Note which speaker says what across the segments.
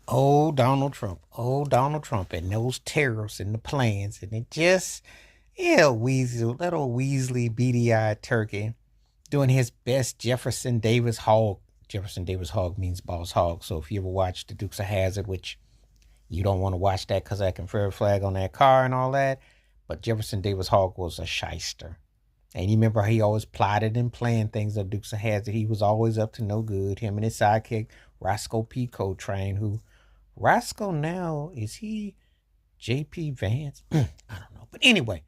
Speaker 1: old Donald Trump, and those tariffs and the plans, and it just, yeah, little Weasley, beady-eyed turkey, doing his best Jefferson Davis hog. Jefferson Davis hog means boss hog. So if you ever watch the Dukes of Hazzard, which you don't want to watch that because that Confederate flag on that car and all that, but Jefferson Davis hog was a shyster. And you remember how he always plotted and planned things of Dukes of Hazzard. He was always up to no good. Him and his sidekick Roscoe P. Coltrane, who Roscoe now, is he J.P. Vance? I don't know. But anyway,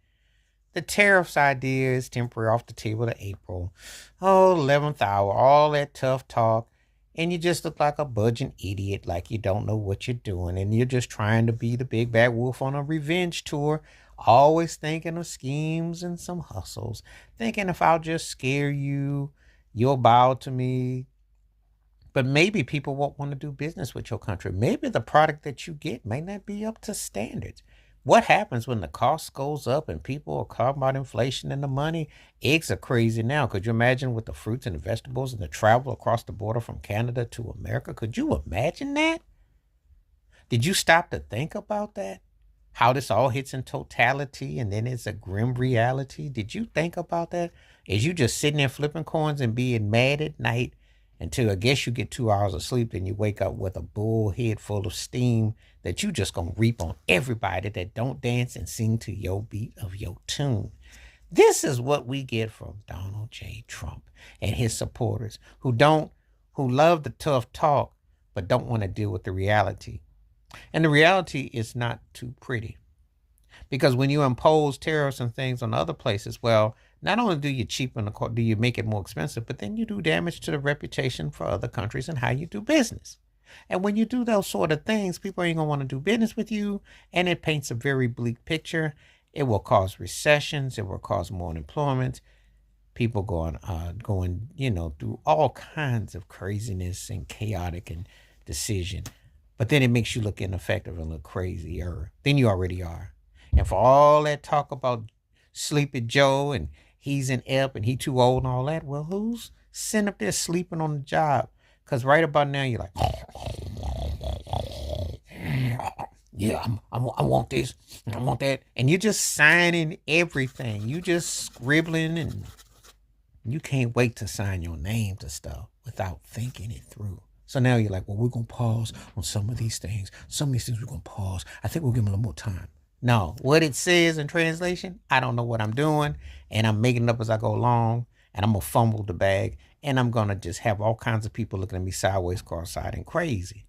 Speaker 1: the tariffs idea is temporary, off the table to April. Oh, 11th hour, all that tough talk. And you just look like a budging idiot, like you don't know what you're doing. And you're just trying to be the big bad wolf on a revenge tour, always thinking of schemes and some hustles. Thinking if I'll just scare you, you'll bow to me. But maybe people won't want to do business with your country. Maybe the product that you get may not be up to standards. What happens when the cost goes up and people are talking about inflation and the money? Eggs are crazy now. Could you imagine with the fruits and the vegetables and the travel across the border from Canada to America? Could you imagine that? Did you stop to think about that? How this all hits in totality and then it's a grim reality? Did you think about that? Is you just sitting there flipping coins and being mad at night until I guess you get 2 hours of sleep and you wake up with a bull head full of steam that you just gonna reap on everybody that don't dance and sing to your beat of your tune. This is what we get from Donald J. Trump and his supporters who love the tough talk but don't want to deal with the reality. And the reality is not too pretty. Because when you impose tariffs and things on other places, well, not only do you cheapen do you make it more expensive, but then you do damage to the reputation for other countries and how you do business. And when you do those sort of things, people ain't gonna want to do business with you, and it paints a very bleak picture. It will cause recessions. It will cause more unemployment. People going, through all kinds of craziness and chaotic and decision. But then it makes you look ineffective and look crazier than you already are. And for all that talk about Sleepy Joe and he's an ep and he too old and all that, well, who's sitting up there sleeping on the job? Because right about now you're like, yeah, I want this, I want that, and you're just signing everything. You just scribbling, and you can't wait to sign your name to stuff without thinking it through. So now you're like, well, we're gonna pause on some of these things. Some of these things we're gonna pause. I think we'll give them a little more time. No, what it says in translation, I don't know what I'm doing, and I'm making it up as I go along, and I'm gonna fumble the bag, and I'm gonna just have all kinds of people looking at me sideways, cross-eyed, and crazy.